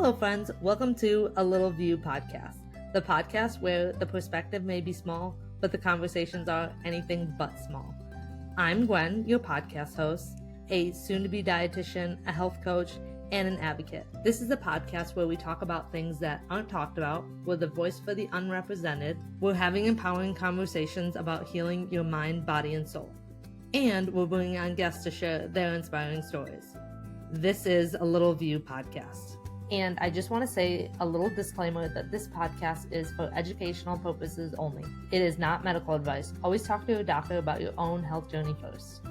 Hello, friends. Welcome to A Little View podcast, the podcast where the perspective may be small, but the conversations are anything but small. I'm Gwen, your podcast host, a soon-to-be dietitian, a health coach, and an advocate. This is a podcast where we talk about things that aren't talked about. We're the voice for the unrepresented. We're having empowering conversations about healing your mind, body, and soul. And we're bringing on guests to share their inspiring stories. This is A Little View podcast. And I just want to say a little disclaimer that this podcast is for educational purposes only. It is not medical advice. Always talk to your doctor about your own health journey first.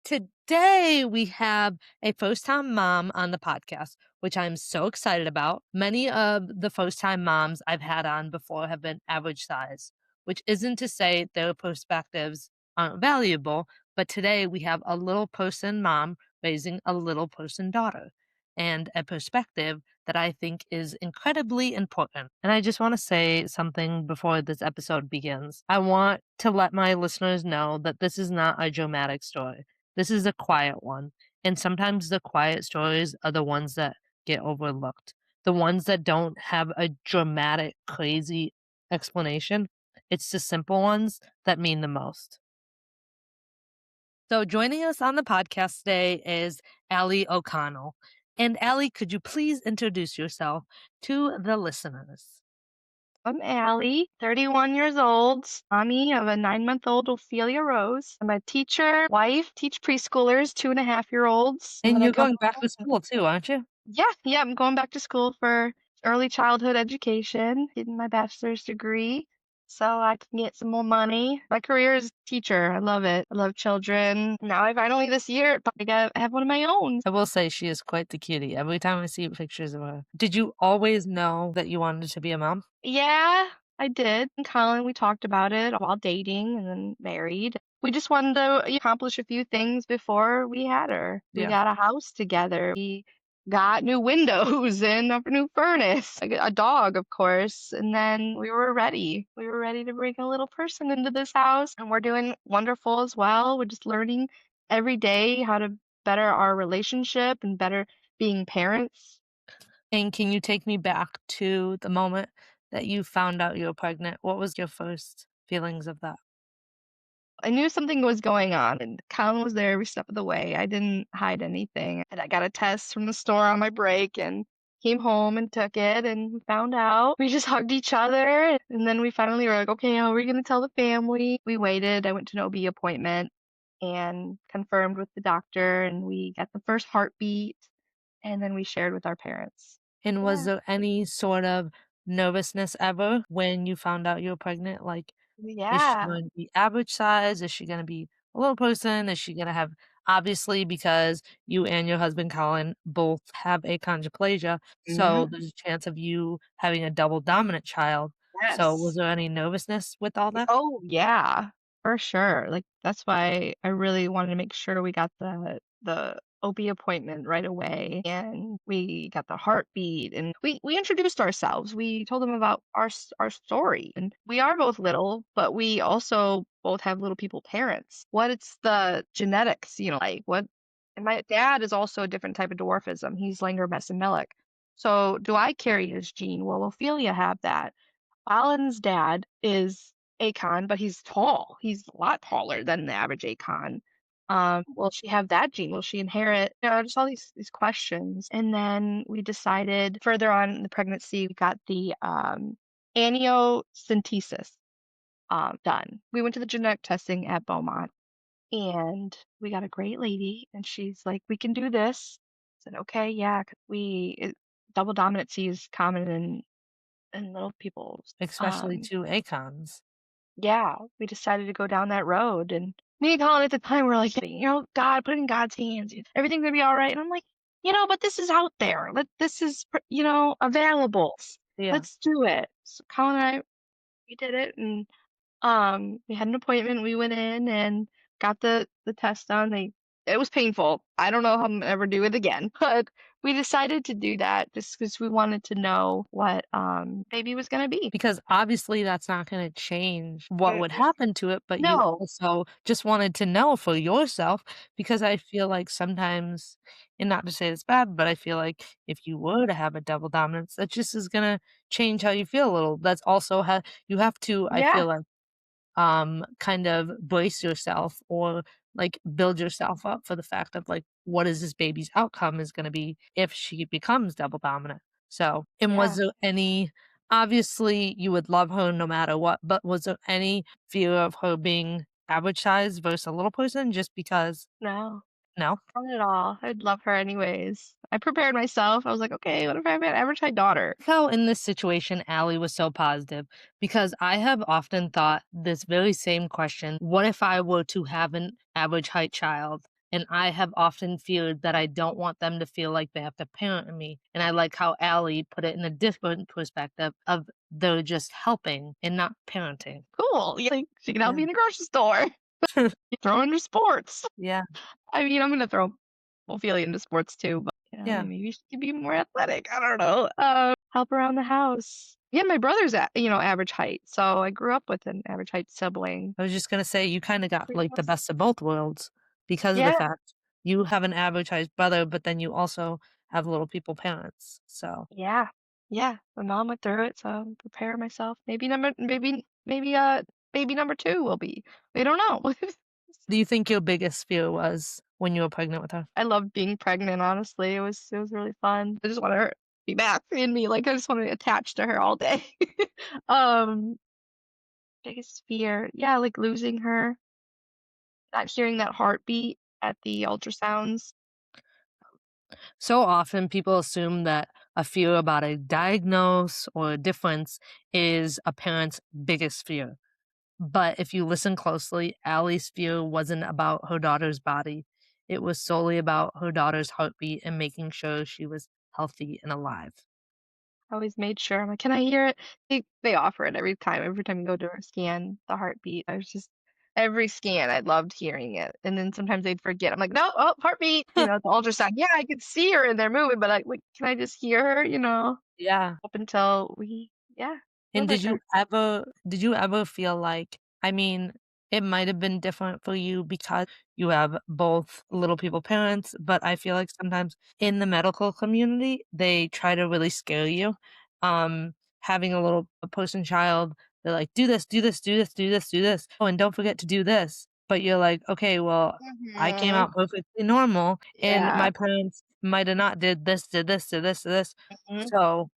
Today, we have a first-time mom on the podcast, which I'm so excited about. Many of the first-time moms I've had on before have been average size, which isn't to say their perspectives aren't valuable, but today we have a little person mom raising a little person daughter, and a perspective that I think is incredibly important. And I just want to say something before this episode begins. I want to let my listeners know that this is not a dramatic story. This is a quiet one. And sometimes the quiet stories are the ones that get overlooked. The ones that don't have a dramatic, crazy explanation. It's the simple ones that mean the most. So joining us on the podcast today is Allie O'Connell. And Allie, could you please introduce yourself to the listeners? I'm Allie, 31 years old, mommy of a 9-month-old Ophelia Rose. I'm a teacher, wife, teach preschoolers, 2.5-year-olds. And you're going back to school too, aren't you? Yeah, I'm going back to school for early childhood education, getting my bachelor's degree so I can get some more money. My career is teacher. I love it. I love children. Now I finally this year I have one of my own. I will say she is quite the cutie. Every time I see pictures of her. Did you always know that you wanted to be a mom? Yeah, I did. And Colin, we talked about it while dating and then married. We just wanted to accomplish a few things before we had her. We Yeah. got a house together. We got new windows and a new furnace, a dog, of course. And then we were ready. We were ready to bring a little person into this house. And we're doing wonderful as well. We're just learning every day how to better our relationship and better being parents. And can you take me back to the moment that you found out you were pregnant? What was your first feelings of that? I knew something was going on, and Colin was there every step of the way. I didn't hide anything. And I got a test from the store on my break and came home and took it and found out. We just hugged each other. And then we finally were like, okay, how are we going to tell the family? We waited. I went to an OB appointment and confirmed with the doctor, and we got the first heartbeat. And then we shared with our parents. And was there any sort of nervousness ever when you found out you were pregnant? Like, is she Yeah. going to be average size? Is she going to be a little person? Is she going to have, obviously, because you and your husband, Colin, both have achondroplasia, so there's a chance of you having a double dominant child. So was Yes. there any nervousness with all that? Oh, yeah, for sure. Like that's why I really wanted to make sure we got the OB appointment right away and we got the heartbeat and we introduced ourselves. We told them about our story. And we are both little, but we also both have little people parents. What it's the genetics, like what and my dad is also a different type of dwarfism. He's Langer-Messin-Melic. So do I carry his gene? Will Ophelia have that? Alan's dad is Acon, but he's tall. He's a lot taller than the average Acon. Will she have that gene? Will she inherit? Just all these questions. And then we decided further on in the pregnancy, we got the amniocentesis done. We went to the genetic testing at Beaumont, and we got a great lady, and she's like, "We can do this." I said, "Okay, yeah." 'Cause double dominancy is common in little people. Especially two acons. Yeah, we decided to go down that road. And me and Colin at the time were like, God, put it in God's hands. Everything's gonna be all right. And I'm like, but this is out there. This is, available. Yeah. Let's do it. So Colin and I, we did it, and we had an appointment. We went in and got the test done. It was painful. I don't know how I'm gonna ever do it again, but We decided to do that just because we wanted to know what, baby was gonna be. Because obviously that's not gonna change what would Mm-mm. happen to it, but you No. also just wanted to know for yourself because I feel like sometimes, and not to say it's bad, but I feel like if you were to have a double dominance, that just is gonna change how you feel a little. That's also how you have to, I Yeah, feel like, kind of brace yourself or like build yourself up for the fact of like, what is this baby's outcome is going to be if she becomes double dominant. So, and was yeah. there any, obviously you would love her no matter what, but was there any fear of her being average size versus a little person just because? No, No? not at all. I'd love her anyways. I prepared myself. I was like, "Okay, what if I have an average height daughter?" How in this situation Allie was so positive because I have often thought this very same question. What if I were to have an average height child? And I have often feared that I don't want them to feel like they have to parent me. And I like how Allie put it in a different perspective of they're just helping and not parenting. Cool. Yeah, like, she can help Yeah. me in the grocery store. Throw into sports. Yeah. I mean, I'm gonna throw Ophelia into sports too, but, Yeah. maybe she could be more athletic. I don't know. Help around the house. Yeah, my brother's average height, so I grew up with an average height sibling. I was just gonna say you kinda got, Pretty like, the close. best of both worlds because of the Yeah, fact you have an advertised brother, but then you also have little people parents, so yeah, yeah. My mom went through it, so I'm preparing myself. Baby number 2 will be. We don't know. do you think your biggest fear was when you were pregnant with her? I loved being pregnant, honestly. It was really fun. I just wanted her to be back in me, like, I just wanted to attach to her all day. Um, biggest fear, yeah, like, losing her, not hearing that heartbeat at the ultrasounds. So often people assume that a fear about a diagnose or a difference is a parent's biggest fear. But if you listen closely, Allie's fear wasn't about her daughter's body. It was solely about her daughter's heartbeat and making sure she was healthy and alive. I always made sure, I'm like, "Can I hear it?" They offer it every time you go to a scan, the heartbeat. I was just every scan, I loved hearing it, and then sometimes they'd forget. I'm like, "No, oh, heartbeat," the ultrasound. Yeah, I could see her in there moving, but like, wait, can I just hear her, Yeah. up until we yeah, And delivered her. did you ever feel like, I mean, it might have been different for you because you have both little people parents, but I feel like sometimes in the medical community, they try to really scare you. Having a person child, they're like, do this, do this, do this, do this, do this. Oh, and don't forget to do this. But you're like, okay, well, I came Mhm. out perfectly normal and Yeah. my parents might have not did this, did this, did this, did this. Mhm. So,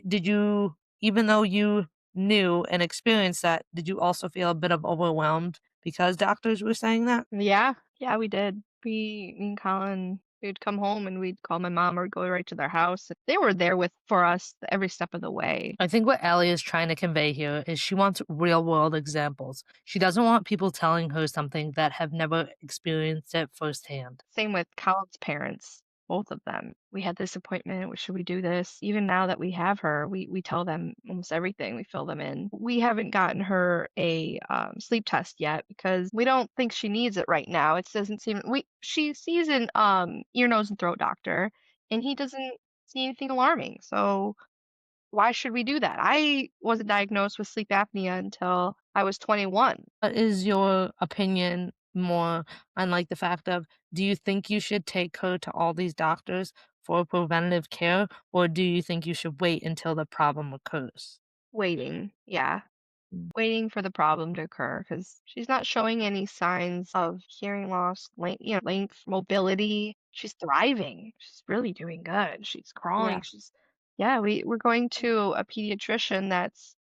did you, even though you knew and experienced that, did you also feel a bit of overwhelmed because doctors were saying that? Yeah. Yeah, we did. Me and Colin, we'd come home and we'd call my mom or go right to their house. They were there with for us every step of the way. I think what Ellie is trying to convey here is she wants real world examples. She doesn't want people telling her something that have never experienced it firsthand. Same with Colin's parents, both of them. We had this appointment. Should we do this? Even now that we have her, we tell them almost everything. We fill them in. We haven't gotten her a sleep test yet because we don't think she needs it right now. It doesn't seem we she sees an ear, nose, and throat doctor, and he doesn't see anything alarming. So why should we do that? I wasn't diagnosed with sleep apnea until I was 21. What is your opinion more on like the fact of, do you think you should take her to all these doctors for preventative care, or do you think you should wait until the problem occurs? Waiting, yeah. Mm. Waiting for the problem to occur because she's not showing any signs of hearing loss, length, mobility. She's thriving. She's really doing good. She's Yeah. crawling. Yeah, we're going to a pediatrician that's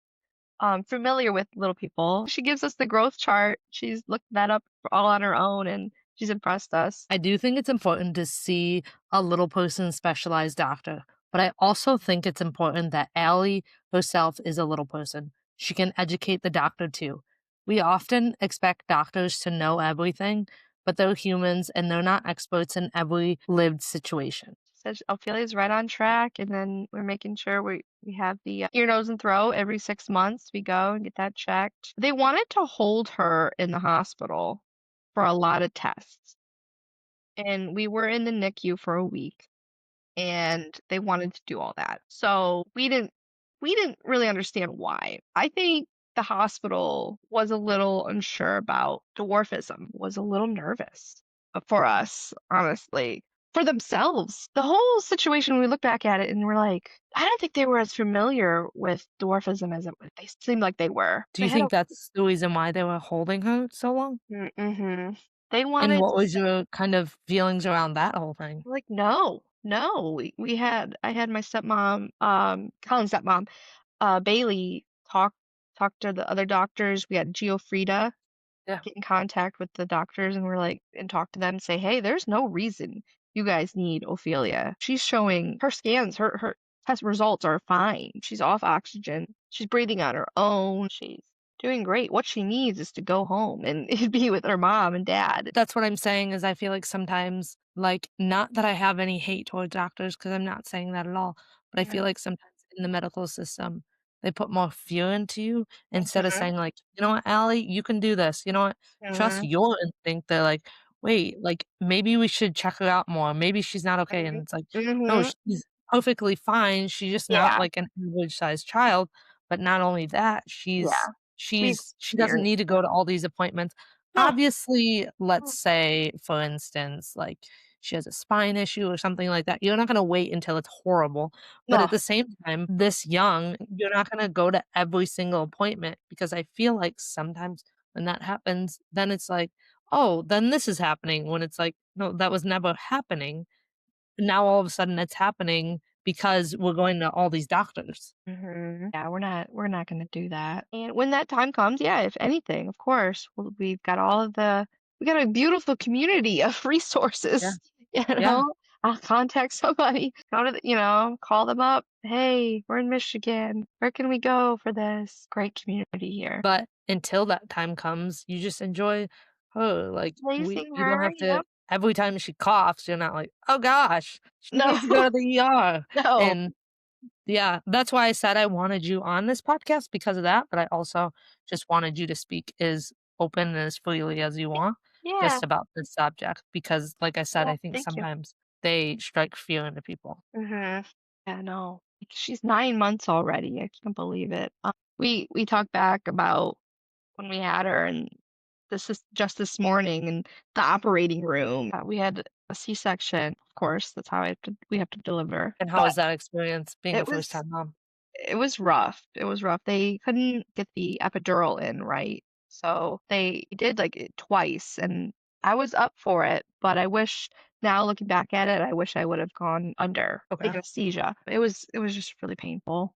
familiar with little people. She gives us the growth chart. She's looked that up all on her own and she's impressed us. I do think it's important to see a little person's specialized doctor, but I also think it's important that Allie herself is a little person. She can educate the doctor too. We often expect doctors to know everything, but they're humans and they're not experts in every lived situation. Said Ophelia's right on track, and then we're making sure we have the ear, nose, and throat every 6 months. We go and get that checked. They wanted to hold her in the hospital for a lot of tests, and we were in the NICU for a week. and they wanted to do all that. So we didn't really understand why. I think the hospital was a little unsure about dwarfism, was a little nervous for us, honestly, for themselves. The whole situation, we look back at it and we're like, I don't think they were as familiar with dwarfism as they seemed like they were. Do They you had a think that's the reason why they were holding her so long? mm-hmm. They And wanted what to was say, your kind of feelings around that whole thing? like, no, no. We had I had my stepmom, Colin's stepmom, Bailey talk to the other doctors. We had Geofrida Yeah. get in contact with the doctors and we're like and talk to them and say, "Hey, there's no reason you guys need Ophelia. She's showing her scans, her test results are fine. She's off oxygen. She's breathing on her own. She's doing great. What she needs is to go home and be with her mom and dad." That's what I'm saying is I feel like sometimes, like, not that I have any hate towards doctors, because 'cause I'm not saying that at all, but I feel Mhm, like sometimes in the medical system, they put more fear into you instead of mhm, saying like, "You know what, Allie, you can do this. You know what? Trust mhm, your instinct." They're like, "Wait, like, maybe we should check her out more. Maybe she's not okay." And mhm, it's like, "No, mhm. she's perfectly fine. She's just not Yeah, like an average-sized child." But not only that, yeah. She's she doesn't experienced need to go to all these appointments. no. Obviously, let's say, for instance, like, she has a spine issue or something like that, you're not gonna wait until it's horrible, but No. at the same time, this young, you're not gonna go to every single appointment because I feel like sometimes when that happens, then it's like, "Oh, then this is happening," when it's like, "No, that was never happening." Now all of a sudden it's happening because we're going to all these doctors. Mhm. Yeah, we're not gonna do that. And when that time comes, yeah, if anything, of course, we've got all of the we got a beautiful community of Yeah, resources, you yeah. know? I'll contact somebody, go to the call them up. "Hey, we're in Michigan. Where can we go for this?" Great community here. But until that time comes, you just enjoy her, like, we Raising you don't her, have to yep. every time she coughs, you're not like, "Oh gosh, she No, needs to go to the ER." no. And, yeah, that's why I said I wanted you on this podcast because of that, but I also just wanted you to speak as open and as freely as you want Yeah, just about this subject because, like I said, yeah, I think thank you. sometimes they strike fear into people. Mhm. Yeah, no. She's 9 months already, I can't believe it. We talked back about when we had her, and this is just this morning in the operating room. We had a C-section, of course, that's how we have to deliver, And how but was that experience being a it was first-time mom? it was rough. It was rough. They couldn't get the epidural in right, so they did, like, it twice, and I was up for it, but I wish now looking back at it, I wish I would have gone under Okay. anesthesia. It was just really painful,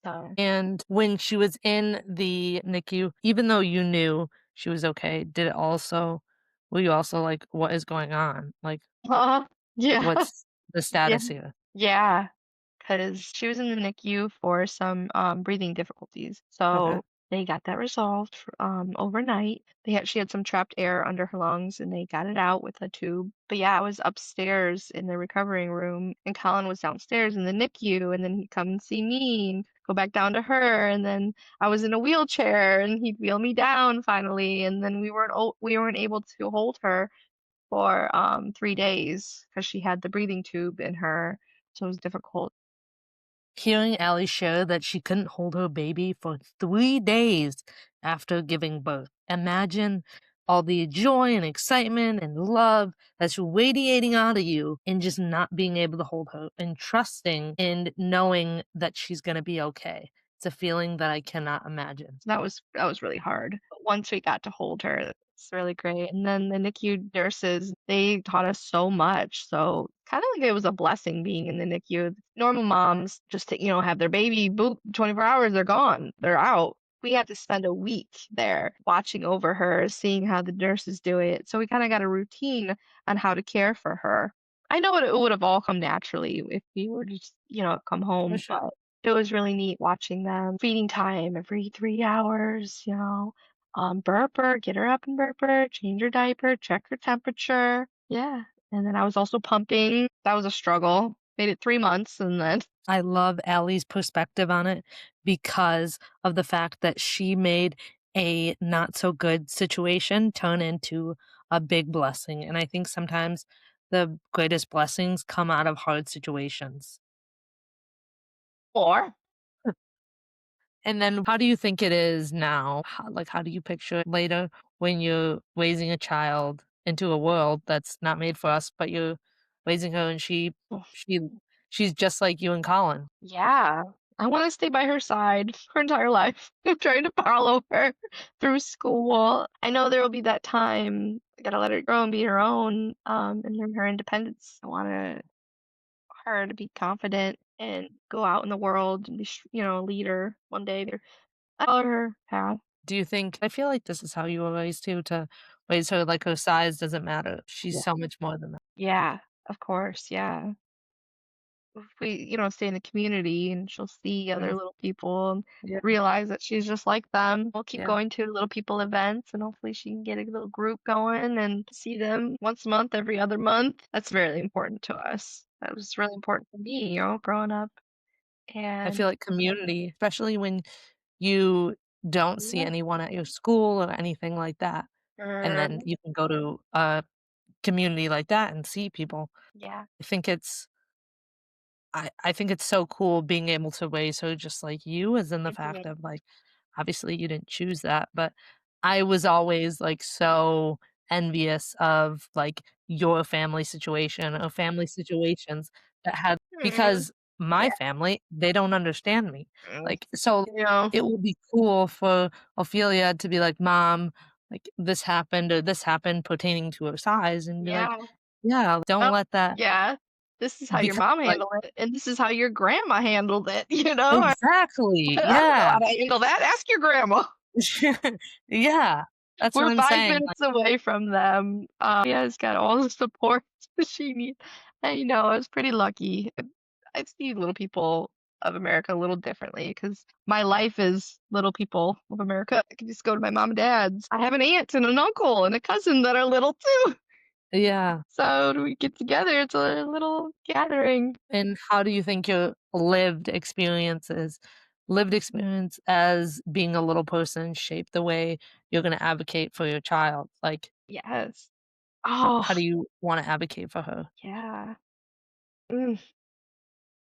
so And when she was in the NICU, even though you knew she was okay, did it also were you also like, "What is going on? Like, yeah. what's the Yeah. status here?" Yeah. 'Cause she was in the NICU for some, breathing difficulties. Okay. So they got that resolved overnight. She had some trapped air under her lungs, and they got it out with a tube. But yeah, I was upstairs in the recovering room, and Colin was downstairs in the NICU, and then he'd come and see me and go back down to her, and then I was in a wheelchair, and he'd wheel me down finally, and then we weren't able to hold her for, 3 days because she had the breathing tube in her, so it was difficult. Hearing Allie share that she couldn't hold her baby for 3 days after giving birth. Imagine all the joy and excitement and love that's radiating out of you and just not being able to hold her and trusting and knowing that she's gonna be okay. It's a feeling that I cannot imagine. So that was really hard. But once we got to hold her, it's really great. And then the NICU nurses, they taught us so much. So kind of like it was a blessing being in the NICU. Normal moms just have their baby, boop, 24 hours, they're gone, they're out. We had to spend a week there watching over her, seeing how the nurses do it. So we kind of got a routine on how to care for her. I know it would have all come naturally if we were just, come For home, sure. but it was really neat watching them. Feeding time every 3 hours, burp her, get her up and burp her, change her diaper, check her temperature. Yeah, and then I was also pumping. That was a struggle. Made it 3 months and then I love Allie's perspective on it because of the fact that she made a not so good situation turn into a big blessing. And I think sometimes the greatest blessings come out of hard situations. Or And then how do you think it is now? How do you picture it later when you're raising a child into a world that's not made for us, but you're raising her and she she's just like you and Colin. yeah, I wanna stay by her side her entire life. I'm trying to follow her through school. I know there will be that time. I gotta let her grow and be her own, and learn her independence. I wanna her to be confident and go out in the world and be, a leader one day. I follow her path. Do you think I feel like this is how you were raised too, to raise her like her size doesn't matter. She's Yeah. so much more than that. Yeah, of course, yeah. If we, stay in the community and she'll see other Mm, little people and yeah, realize that she's just like them. We'll keep yeah. going to little people events and hopefully she can get a little group going and see them once a month, every other month. That's really important to us. That was really important for me, growing up. I And feel like community, especially when you don't see yeah, anyone at your school or anything like that, and er, then you can go to a community like that and see people. yeah, I think it's I think it's so cool being able to raise her just like you, as in the fact mhm, of, like, obviously you didn't choose that, but I was always, like, so envious of, like, your family situation or family situations that had mm, because my yeah, family, they don't understand me. mm, Like, so you know, it would be cool for Ophelia to be like, "Mom, like, this happened or this happened pertaining to her size," and be like, yeah. "Yeah, don't Oh, let that yeah. This is how your become, mom like." handled it, and this is how your grandma handled it, Exactly, I don't know yeah. how to handle that, ask your grandma. Yeah, that's what We're I'm 5 saying, like minutes away from them. Maria's got all the support she needs. I know, I was pretty lucky. I see little people of America a little differently because my life is little people of America. I can just go to my mom and dad's. I have an aunt and an uncle and a cousin that are little too. yeah, So when we get together, it's a little gathering. and how do you think your lived experience as being a little person shape the way you're gonna advocate for your child? Like, Yes. Oh, how do you wanna advocate for her? yeah. Mm.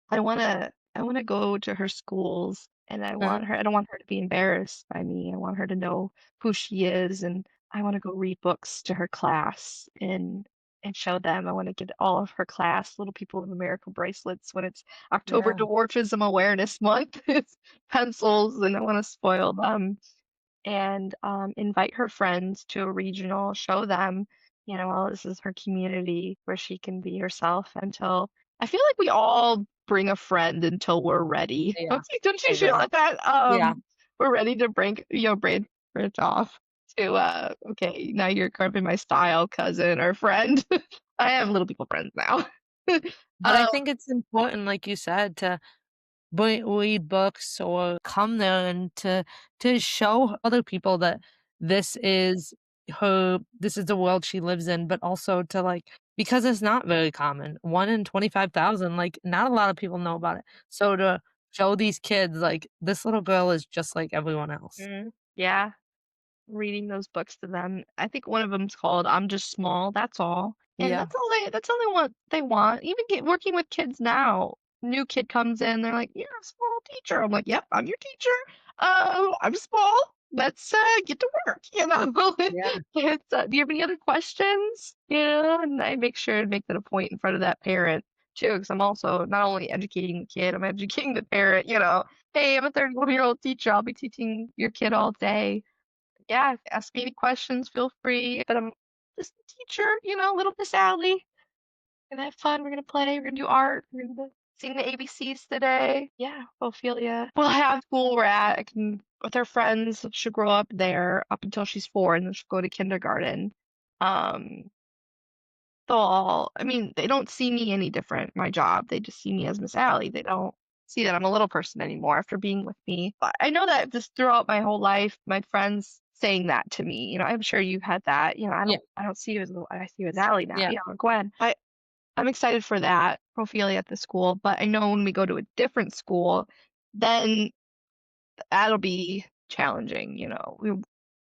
I wanna go to her schools, and Uh, I don't want her to be embarrassed by me. I want her to know who she is, and I wanna go read books to her class and show them. I wanna get all of her class Little People of America bracelets when it's October yeah, Dwarfism Awareness Month. It's pencils, and I wanna spoil them and invite her friends to a regional, show them, well, this is her community where she can be herself until I feel like we all bring a friend until we're ready. yeah, Don't you I feel agree. like that? Yeah, We're ready to break, branch off to okay, now you're kind of my style cousin or friend. I have little people friends now. but I um, think it's important, like you said, to read books or come there and to show other people that this is the world she lives in, but also to like because it's not very common. 1 in 25,000, like not a lot of people know about it. So to show these kids like this little girl is just like everyone else. yeah. Reading those books to them. I think one of them's called I'm Just Small, That's All. And Yeah. that's all they want. Even working with kids now. New kid comes in, they're like, "You're a small teacher." I'm like, "Yep, I'm your teacher. I'm small. Let's get to work." Yeah. It's, do you have any other questions? And I make sure to make that a point in front of that parent too, because I'm also not only educating the kid, I'm educating the parent. Hey, I'm a 31-year-old teacher. I'll be teaching your kid all day. Yeah, ask me any questions, feel free. But I'm just a teacher, little Miss Allie. Gonna have fun. We're gonna play. We're gonna do art. We're gonna sing the ABCs today. Yeah, Ophelia. We'll have school we're at. I can with her friends. She'll grow up there up until she's 4, and then she'll go to kindergarten. Um, I mean, they don't see me any different, my job. They just see me as Miss Allie. They don't see that I'm a little person anymore after being with me. But I know that just throughout my whole life, my friends saying that to me. I'm sure you've had that. Yeah. I don't see you as I see you as Allie now. Yeah. Gwen. I'm excited for that, Ophelia at the school. But I know when we go to a different school, then that'll be challenging.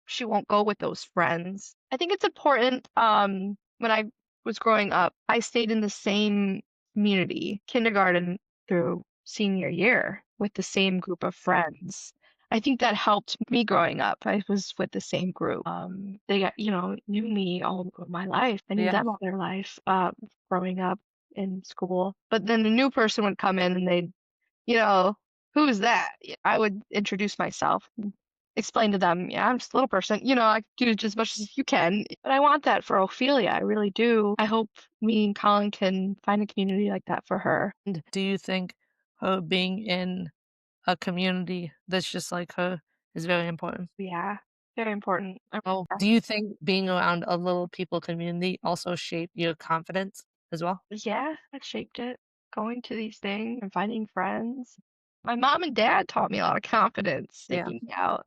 She won't go with those friends. I think it's important when I was growing up, I stayed in the same community, kindergarten through senior year, with the same group of friends. I think that helped me growing up. I was with the same group. They got, knew me all of my life. I knew Yeah. them all their life, growing up in school. But then a new person would come in and they'd, you know, "Who's that?" I would introduce myself and explain to them, "Yeah, I'm just a little person." I do just as much as you can, but I want that for Ophelia, I really do. I hope me and Colin can find a community like that for her. And do you think her being in a community that's just like her is very important? Yeah, very important. Oh, do you think being around a little people community also shaped your confidence as well? Yeah, that shaped it. Going to these things and finding friends. My mom and dad taught me a lot of confidence, Yeah. taking me out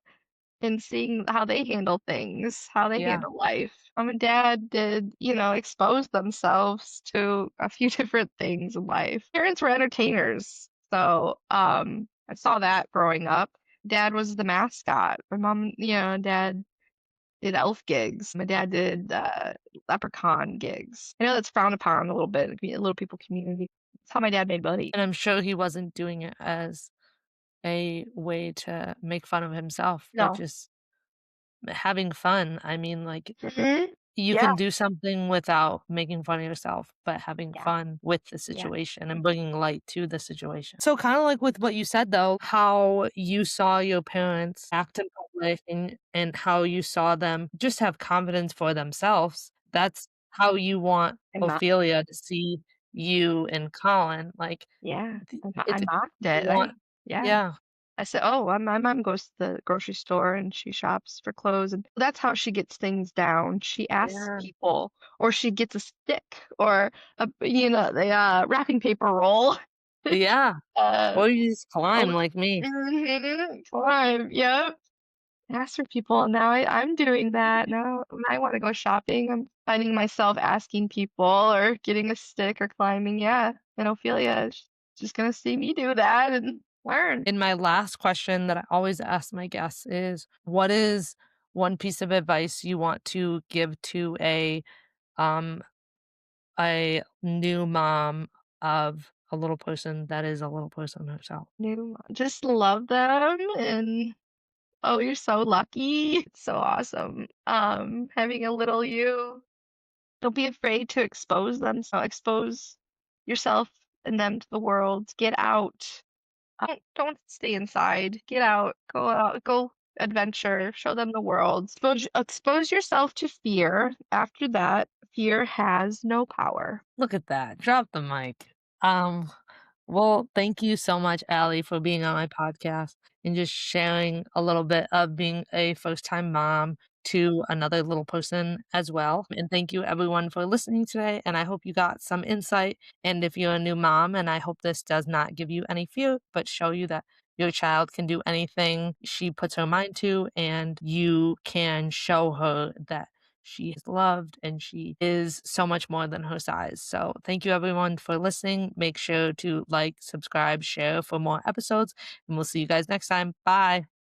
and seeing how they handle things, how they Yeah. handle life. Mom and dad did, expose themselves to a few different things in life. Parents were entertainers. So, I saw that growing up. Dad was the mascot. My mom, dad did elf gigs. My dad did leprechaun gigs. I know that's frowned upon a little bit, like, little people community. That's how my dad made money. And I'm sure he wasn't doing it as a way to make fun of himself, but No. just having fun. I mean, like, Mhm. you Yeah, can do something without making fun of yourself, but having yeah, fun with the yeah. situation and bringing light to the situation. So, kind of like with what you said, though, how you saw your parents act in public and how you saw them just have confidence for themselves. That's how you want I mo Ophelia to see you and Colin. Like, yeah, I it's mocked you it. want, Yeah. yeah, I said, "Oh, my mom goes to the grocery store and she shops for clothes, and that's how she gets things down. She asks yeah, people, or she gets a stick or the wrapping paper roll. yeah. Uh, Or you just oh, climb like me. climb, yep. Ask for people. Now I'm doing that. Now when I want to go shopping, I'm finding myself asking people or getting a stick or climbing. Yeah, and Ophelia is just gonna see me do that and learn. And my last question that I always ask my guests is, what is one piece of advice you want to give to um a new mom of a little person that is a little person herself? New just love them and oh, you're so lucky. It's so awesome. Having a little you. Don't be afraid to expose them. So expose yourself and them to the world. Get out. Don't stay inside. Get out. Go out. Go adventure. Show them the world. Expose yourself to fear. After that, fear has no power. Look at that. Drop the mic. Um, well, thank you so much, Allie, for being on my podcast and just sharing a little bit of being a first time mom to another little person as well. And thank you everyone for listening today. And I hope you got some insight. And if you're a new mom, and I hope this does not give you any fear, but show you that your child can do anything she puts her mind to, and you can show her that she is loved and she is so much more than her size. So, thank you everyone for listening. Make sure to like, subscribe, share for more episodes, and we'll see you guys next time. Bye.